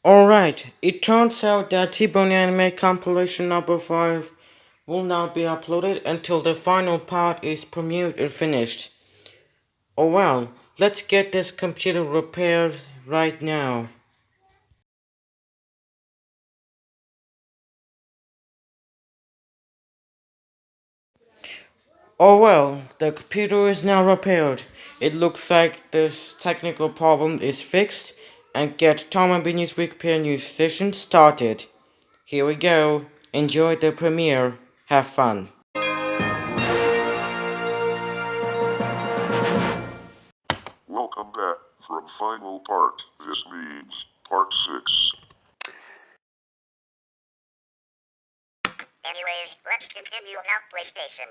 Alright, it turns out that T-Bone Anime Compilation number 5 will not be uploaded until the final part is premiered and finished. Oh well, let's get this computer repaired right now. Oh well, the computer is now repaired. It looks like this technical problem is fixed, and get Tom and Benny's Wikipedia news session started. Here we go. Enjoy the premiere. Have fun. Welcome back from final part. This means part 6. Anyways, let's continue about PlayStation.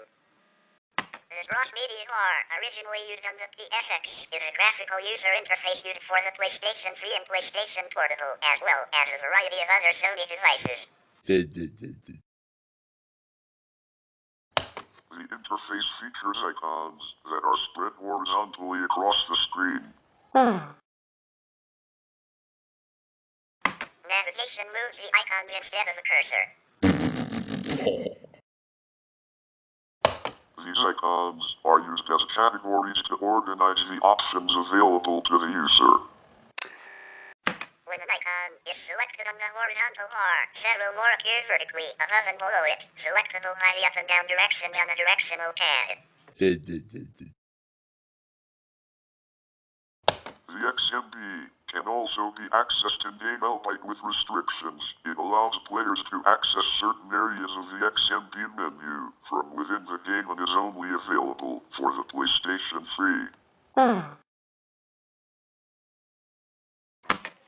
This cross-media car, originally used on the PSX, is a graphical user interface used for the PlayStation 3 and PlayStation Portable, as well as a variety of other Sony devices. The interface features icons that are spread horizontally across the screen. Navigation moves the icons instead of a cursor. These icons are used as categories to organize the options available to the user. When an icon is selected on the horizontal bar, several more appear vertically, above and below it, selectable by the up and down directions on a directional pad. The XMB can also be accessed in game albeit with restrictions. It allows players to access certain areas of the XMB menu from within the game and is only available for the PlayStation 3.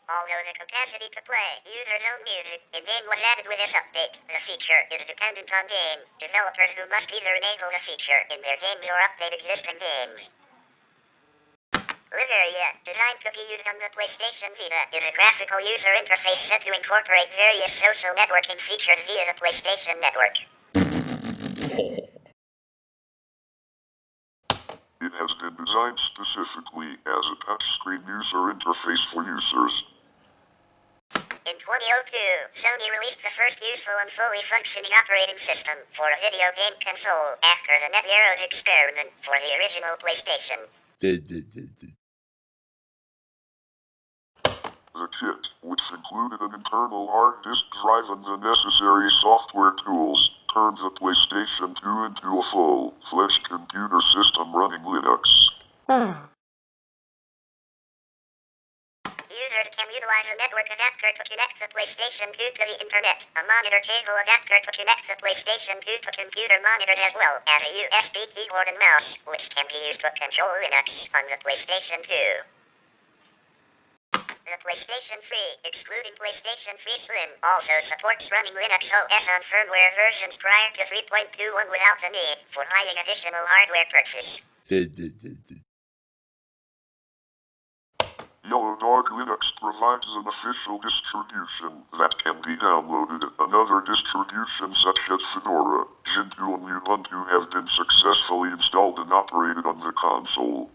Although the capacity to play users' own music in-game was added with this update, the feature is dependent on game developers who must either enable the feature in their games or update existing games. Liveria, designed to be used on the PlayStation Vita, is a graphical user interface set to incorporate various social networking features via the PlayStation Network. It has been designed specifically as a touchscreen user interface for users. In 2002, Sony released the first useful and fully functioning operating system for a video game console after the NetHeroes experiment for the original PlayStation. The kit, which included an internal hard disk drive and the necessary software tools, turned the PlayStation 2 into a full-fledged computer system running Linux. Users can utilize a network adapter to connect the PlayStation 2 to the internet, a monitor cable adapter to connect the PlayStation 2 to computer monitors, as well as a USB keyboard and mouse, which can be used to control Linux on the PlayStation 2. The PlayStation 3, excluding PlayStation 3 Slim, also supports running Linux OS on firmware versions prior to 3.21 without the need for buying additional hardware purchase. Yellow Dog Linux provides an official distribution that can be downloaded. Another distribution such as Fedora, Gentoo and Ubuntu have been successfully installed and operated on the console.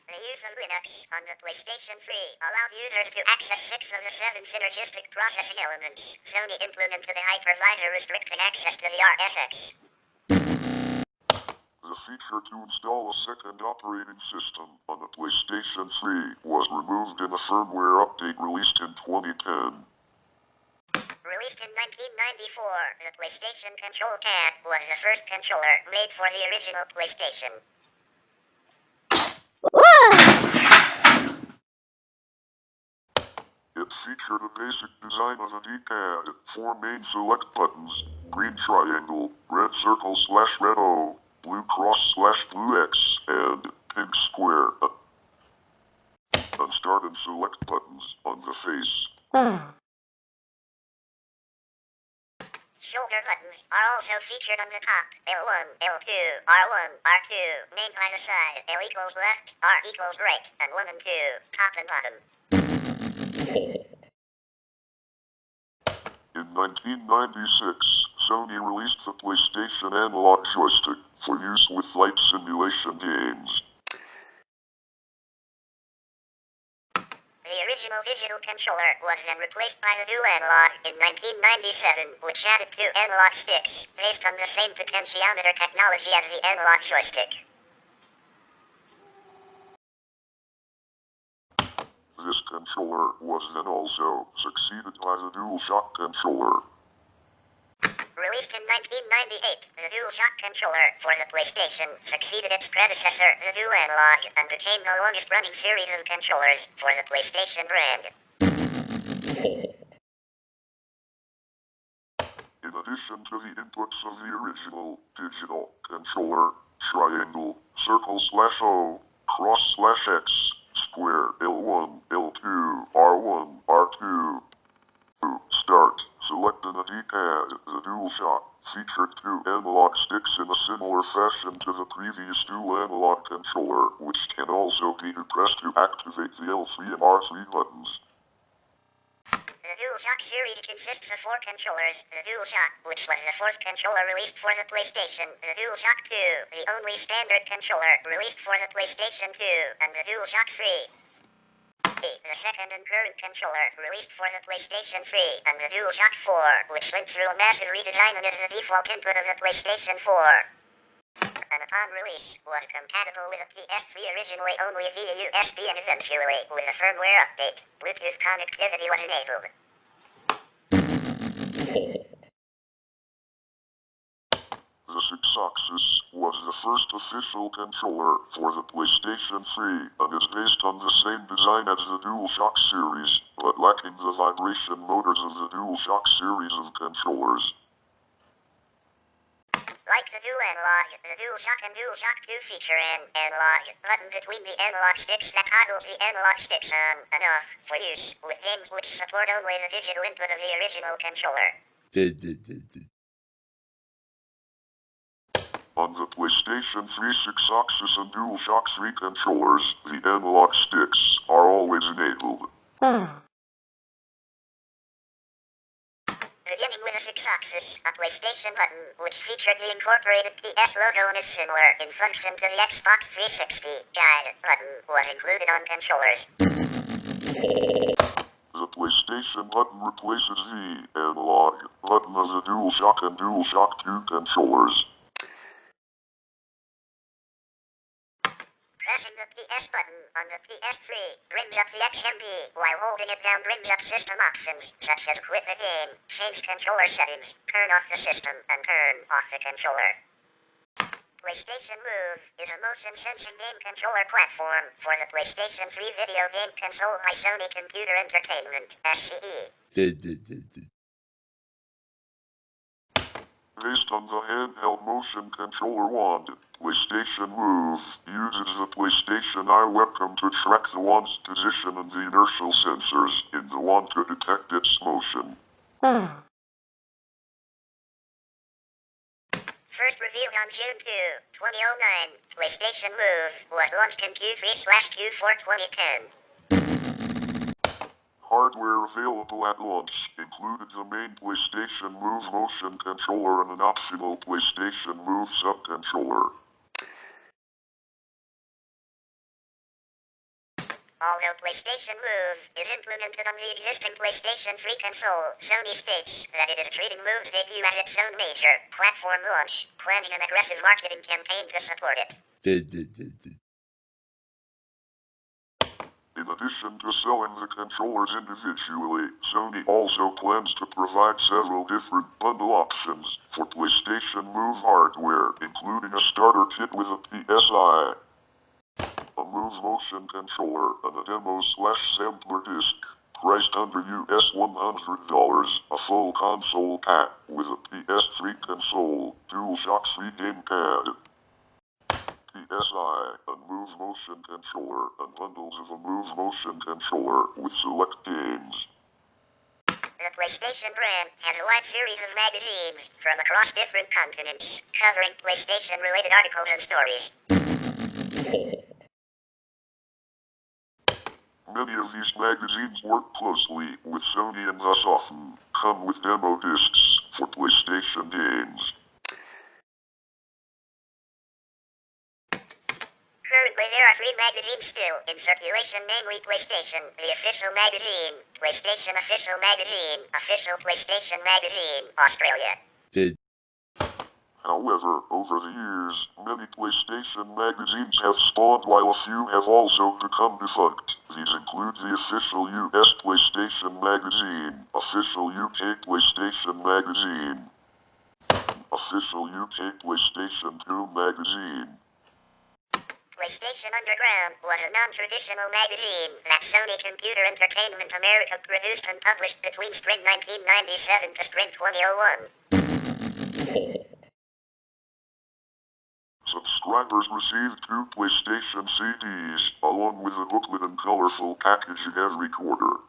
The use of Linux on the PlayStation 3 allowed users to access 6 of the 7 synergistic processing elements. Sony implemented a hypervisor restricting access to the RSX. The feature to install a second operating system on the PlayStation 3 was removed in a firmware update released in 2010. Released in 1994, the PlayStation Control Pad was the first controller made for the original PlayStation. It featured a basic design of a D-pad, 4 main select buttons, green triangle, red circle / red O, blue cross / blue X, and pink square. And start and select buttons on the face. Shoulder buttons are also featured on the top. L1, L2, R1, R2, named by the side. L equals left, R equals right, and 1 and 2, top and bottom. In 1996, Sony released the PlayStation Analog Joystick for use with flight simulation games. original digital controller was then replaced by the dual analog in 1997, which added two analog sticks, based on the same potentiometer technology as the analog joystick. This controller was then also succeeded by the DualShock controller. Released in 1998, the DualShock controller for the PlayStation succeeded its predecessor, the Dual Analog, and became the longest-running series of controllers for the PlayStation brand. In addition to the inputs of the original digital controller, triangle, circle/O, cross/X, square, L1, L2, R1, R2, start, selected a D-pad, the DualShock featured two analog sticks in a similar fashion to the previous dual analog controller, which can also be pressed to activate the L3 and R3 buttons. The DualShock series consists of four controllers: the DualShock, which was the fourth controller released for the PlayStation, the DualShock 2, the only standard controller released for the PlayStation 2, and the DualShock 3. The second and current controller released for the PlayStation 3, and the DualShock 4, which went through a massive redesign and is the default input of the PlayStation 4. And upon release, was compatible with a PS3 originally only via USB, and eventually, with a firmware update, Bluetooth connectivity was enabled. The Six-Axis was the first official controller for the PlayStation 3 and is based on the same design as the DualShock series, but lacking the vibration motors of the DualShock series of controllers. Like the dual analog, the DualShock and DualShock 2 feature an analog button between the analog sticks that toggles the analog sticks on and off for use with games which support only the digital input of the original controller. On the PlayStation 3 Six-Axis and DualShock 3 controllers, the analog sticks are always enabled. Beginning with a Six-Axis, a PlayStation button, which featured the incorporated PS logo and is similar in function to the Xbox 360 guide button, was included on controllers. The PlayStation button replaces the analog button of the DualShock and DualShock 2 controllers. Pressing the PS button on the PS3 brings up the XMP, while holding it down brings up system options, such as quit the game, change controller settings, turn off the system, and turn off the controller. PlayStation Move is a motion-sensing game controller platform for the PlayStation 3 video game console by Sony Computer Entertainment, SCE. Based on the handheld motion controller wand, PlayStation Move uses the PlayStation Eye webcam to track the wand's position and the inertial sensors in the wand to detect its motion. First revealed on June 2, 2009, PlayStation Move was launched in Q3/Q4 2010. Hardware available at launch included the main PlayStation Move motion controller and an optional PlayStation Move subcontroller. Although PlayStation Move is implemented on the existing PlayStation 3 console, Sony states that it is treating Move's debut as its own major platform launch, planning an aggressive marketing campaign to support it. In addition to selling the controllers individually, Sony also plans to provide several different bundle options for PlayStation Move hardware, including a starter kit with a PSI, a Move motion controller, and a demo/sampler disc, priced under US $100, a full console pack with a PS3 console, DualShock 3 gamepad, PSI, a Move motion controller, and bundles of a Move motion controller with select games. The PlayStation brand has a wide series of magazines from across different continents, covering PlayStation-related articles and stories. Many of these magazines work closely with Sony and thus often come with demo discs for PlayStation games. Currently there are 3 three magazines still in circulation, namely PlayStation, the official magazine, PlayStation Official Magazine, Official PlayStation Magazine, Australia. However, over the years, many PlayStation magazines have spawned while a few have also become defunct. These include the official US PlayStation Magazine, official UK PlayStation Magazine, official UK PlayStation 2 Magazine. PlayStation Underground was a non-traditional magazine that Sony Computer Entertainment America produced and published between spring 1997 to spring 2001. Subscribers received 2 PlayStation CDs, along with a booklet and colorful package in every quarter.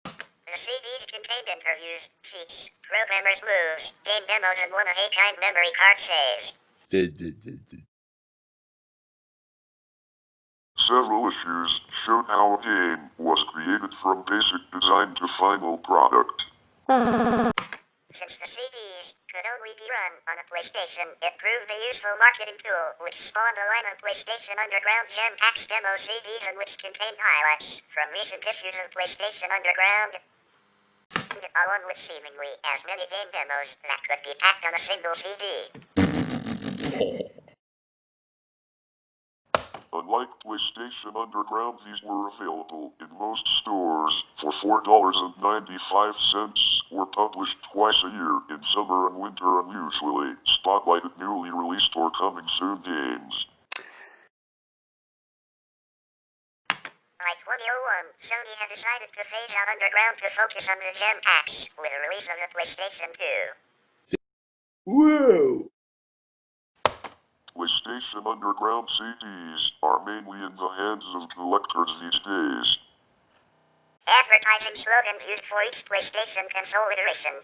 The CDs contained interviews, cheats, programmers' moves, game demos, and one-of-a-kind memory card saves. Several issues showed how a game was created from basic design to final product. Since the CDs could only be run on a PlayStation, it proved a useful marketing tool, which spawned a line of PlayStation Underground Gem Packs demo CDs and which contained highlights from recent issues of PlayStation Underground, along with seemingly as many game demos that could be packed on a single CD. Unlike PlayStation Underground, these were available in most stores for $4.95, were published twice a year in summer and winter, and usually spotlighted newly released or coming soon games. By 2001, Sony had decided to phase out Underground to focus on the Gem Packs, with the release of the PlayStation 2. Whoa! PlayStation Underground CDs are mainly in the hands of collectors these days. Advertising slogans used for each PlayStation console iteration.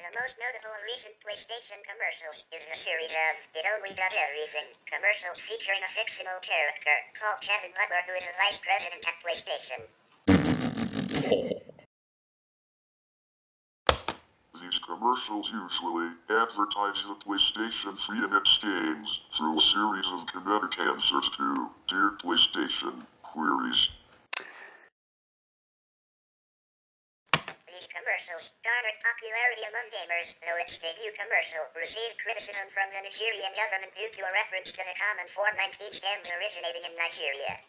The most notable of recent PlayStation commercials is the series of It Only Does Everything commercials featuring a fictional character called Kevin Butler, who is a vice president at PlayStation. These commercials usually advertise the PlayStation 3 and its games through a series of kinetic answers to Dear PlayStation queries. These commercials garnered popularity among gamers, though its debut commercial received criticism from the Nigerian government due to a reference to the common 419 scams originating in Nigeria.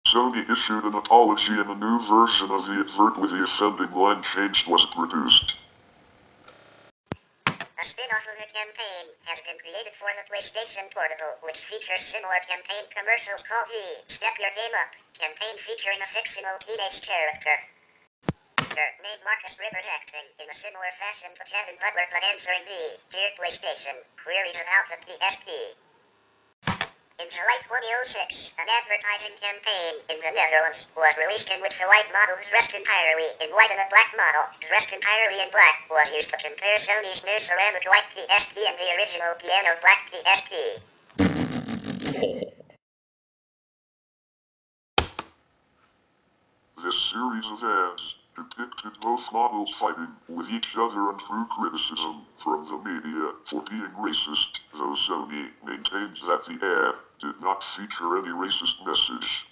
Sony issued an apology, and a new version of the advert with the offending line changed was produced. A spin-off of the campaign has been created for the PlayStation Portable, which features similar campaign commercials called the Step Your Game Up campaign, featuring a fictional teenage character named Marcus Rivers acting in a similar fashion to Kevin Butler, but answering the Dear PlayStation queries about the PSP. In July 2006, an advertising campaign in the Netherlands was released in which a white model dressed entirely in white and a black model dressed entirely in black was used to compare Sony's new ceramic white PSP and the original piano black PSP. This series of ads depicted both models fighting with each other and drew criticism from the media for being racist, though Sony maintains that the ad did not feature any racist message.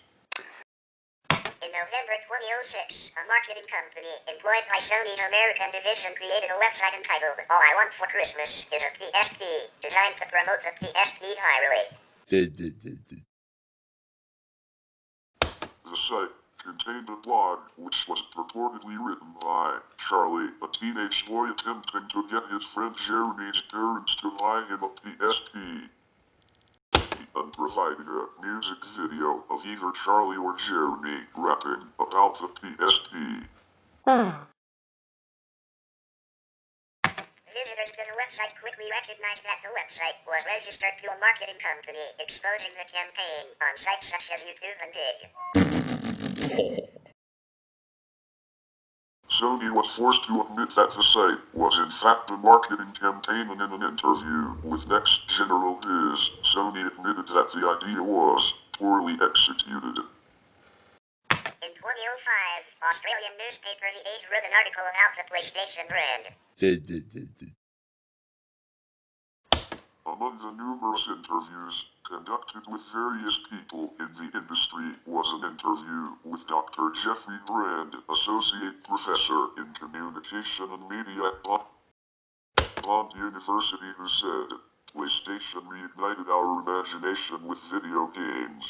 In November 2006, a marketing company employed by Sony's American division created a website entitled All I Want for Christmas is a PSP, designed to promote the PSP virally. The site contained a blog which was purportedly written by Charlie, a teenage boy attempting to get his friend Jeremy's parents to buy him a PSP, and providing a music video of either Charlie or Jeremy rapping about the PSP. Visitors to the website quickly recognized that the website was registered to a marketing company, exposing the campaign on sites such as YouTube and Dig. Sony was forced to admit that the site was in fact a marketing campaign, and in an interview with Next General Biz, Sony admitted that the idea was poorly executed. In 2005, Australian newspaper The Age wrote an article about the PlayStation brand. Among the numerous interviews conducted with various people in the industry was an interview with Dr. Jeffrey Brand, Associate Professor in Communication and Media at Bond University, who said, "PlayStation reignited our imagination with video games."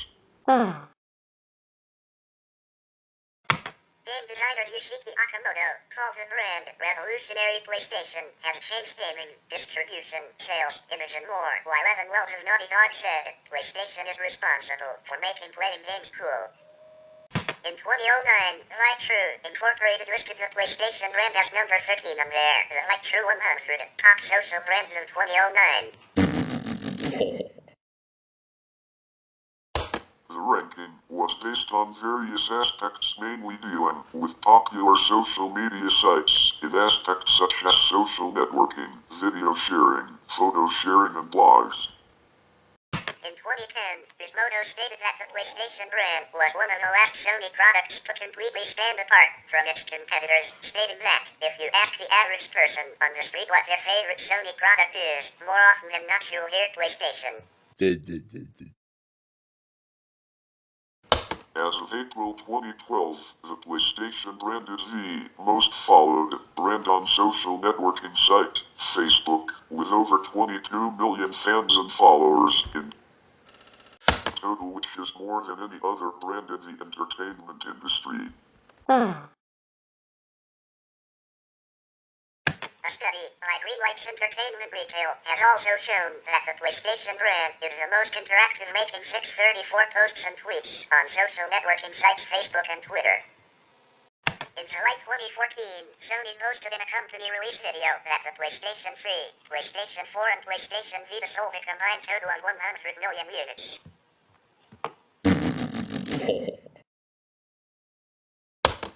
Game designer Yoshiki Akamoto called the brand Revolutionary. PlayStation has changed gaming, distribution, sales, image and more, while Evan Wells of Naughty Dog said, "PlayStation is responsible for making playing games cool." In 2009, True Incorporated listed the PlayStation brand as number 13 on their The True 100 Top Social Brands of 2009. The ranking was based on various aspects, mainly dealing with popular social media sites in aspects such as social networking, video sharing, photo sharing, and blogs. In 2010, Gizmodo stated that the PlayStation brand was one of the last Sony products to completely stand apart from its competitors, stating that if you ask the average person on the street what their favorite Sony product is, more often than not you'll hear PlayStation. As of April 2012, the PlayStation brand is the most followed brand on social networking site, Facebook, with over 22 million fans and followers in total, which is more than any other brand in the entertainment industry. A study by Greenlights Entertainment Retail has also shown that the PlayStation brand is the most interactive, making 634 posts and tweets on social networking sites Facebook and Twitter. In July 2014, Sony posted in a company release video that the PlayStation 3, PlayStation 4 and PlayStation Vita sold a combined total of 100 million units.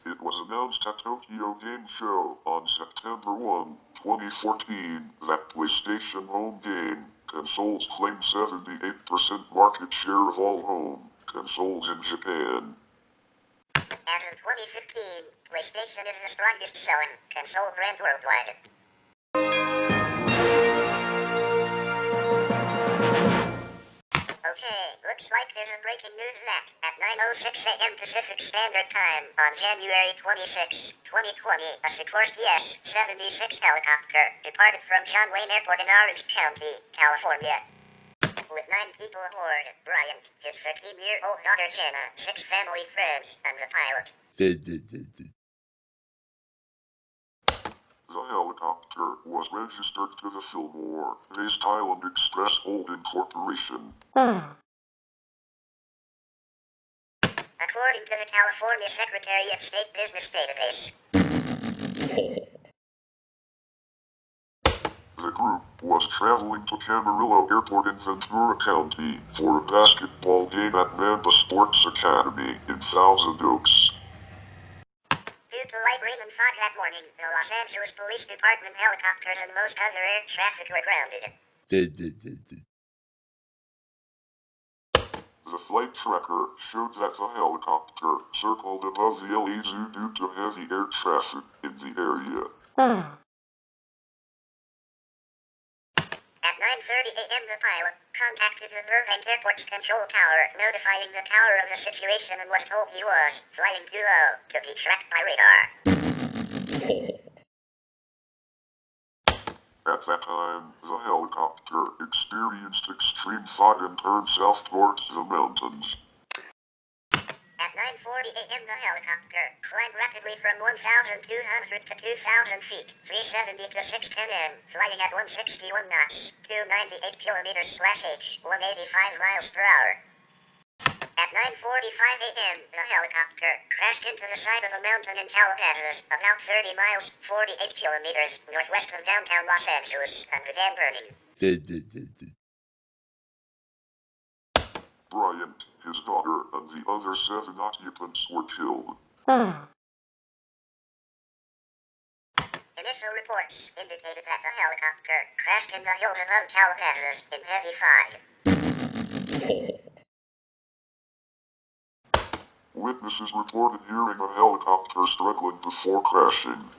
It was announced at Tokyo Game Show on September 1, 2014, that PlayStation home game consoles claim 78% market share of all home consoles in Japan. As of 2015, PlayStation is the strongest selling console brand worldwide. Okay, looks like there's a breaking news that at 9:06 a.m. Pacific Standard Time on January 26, 2020, a Sikorsky S-76 helicopter departed from John Wayne Airport in Orange County, California. With 9 people aboard, Bryant, his 13-year-old daughter Gianna, 6 family friends, and the pilot. The helicopter was registered to the Fillmore-based Island Express Holding Corporation. According to the California Secretary of State Business Database. The group was traveling to Camarillo Airport in Ventura County for a basketball game at Mamba Sports Academy in Thousand Oaks. Due to light rain and fog that morning, the Los Angeles Police Department helicopters and most other air traffic were grounded. The flight tracker showed that the helicopter circled above the LA Zoo due to heavy air traffic in the area. At 9:30 a.m. the pilot contacted the Burbank Airport's control tower, notifying the tower of the situation, and was told he was flying too low to be tracked by radar. At that time, the helicopter experienced extreme fog and turned south towards the mountains. At 9:40 a.m. the helicopter climbed rapidly from 1,200 to 2,000 feet, 370 to 610 m, flying at 161 knots, 298 km/h, 185 miles per hour. At 9:45 a.m., the helicopter crashed into the side of a mountain in Calabasas, about 30 miles, 48 kilometers, northwest of downtown Los Angeles, and began burning. Bryant, his daughter, and the other 7 occupants were killed. Initial reports indicated that the helicopter crashed in the hills above Calabasas in heavy fog. Witnesses reported hearing a helicopter struggling before crashing.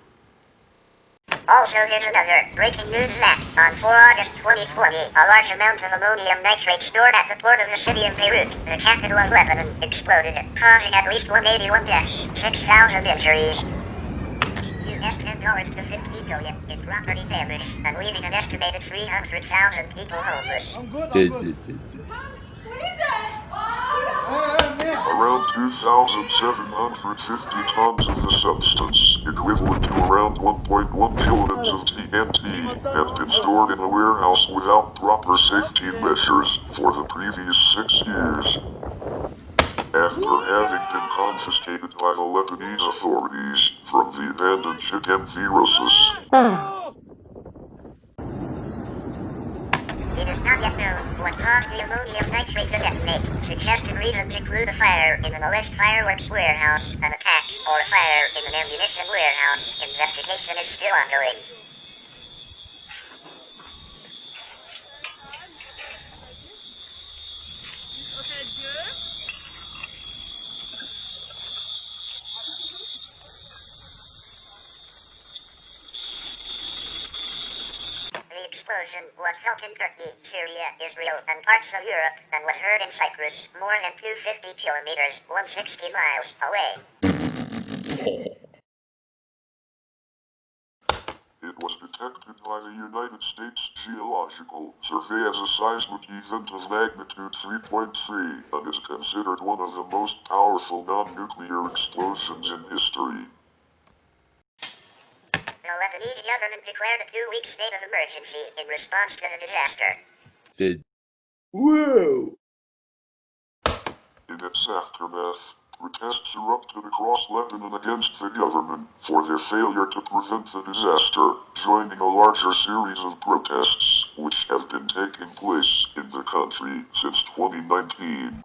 Also, there's another breaking news that, on 4 August 2020, a large amount of ammonium nitrate stored at the port of the city of Beirut, the capital of Lebanon, exploded, causing at least 181 deaths, 6,000 injuries. US $10 to $50 billion in property damage, and leaving an estimated 300,000 people homeless. I'm good. What is that? Around 2,750 tons of the substance, equivalent to around 1.1 kilograms of TNT, had been stored in a warehouse without proper safety measures for the previous 6 years. After having been confiscated by the Lebanese authorities from the abandoned ship MV Rosas. It is not yet known what caused the ammonium nitrate to detonate. Suggested reasons include a fire in an alleged fireworks warehouse, an attack, or a fire in an ammunition warehouse. Investigation is still ongoing. The explosion was felt in Turkey, Syria, Israel, and parts of Europe, and was heard in Cyprus, more than 250 kilometers, 160 miles away. It was detected by the United States Geological Survey as a seismic event of magnitude 3.3 and is considered one of the most powerful non-nuclear explosions in history. The Lebanese government declared a 2-week state of emergency in response to the disaster. Whoa! In its aftermath, protests erupted across Lebanon against the government for their failure to prevent the disaster, joining a larger series of protests which have been taking place in the country since 2019.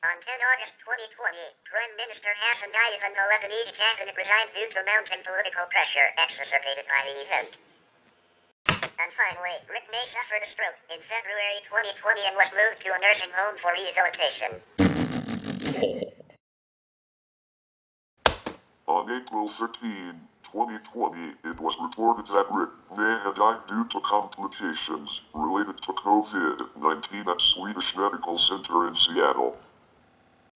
On 10 August 2020, Prime Minister Hassan Diab and the Lebanese cabinet resigned due to mounting political pressure exacerbated by the event. And finally, Rick May suffered a stroke in February 2020 and was moved to a nursing home for rehabilitation. On April 13, 2020, it was reported that Rick May had died due to complications related to COVID-19 at Swedish Medical Center in Seattle.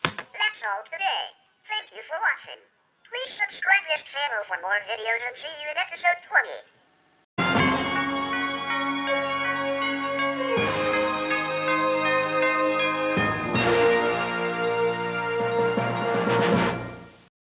That's all today. Thank you for watching. Please subscribe this channel for more videos and see you in episode 20.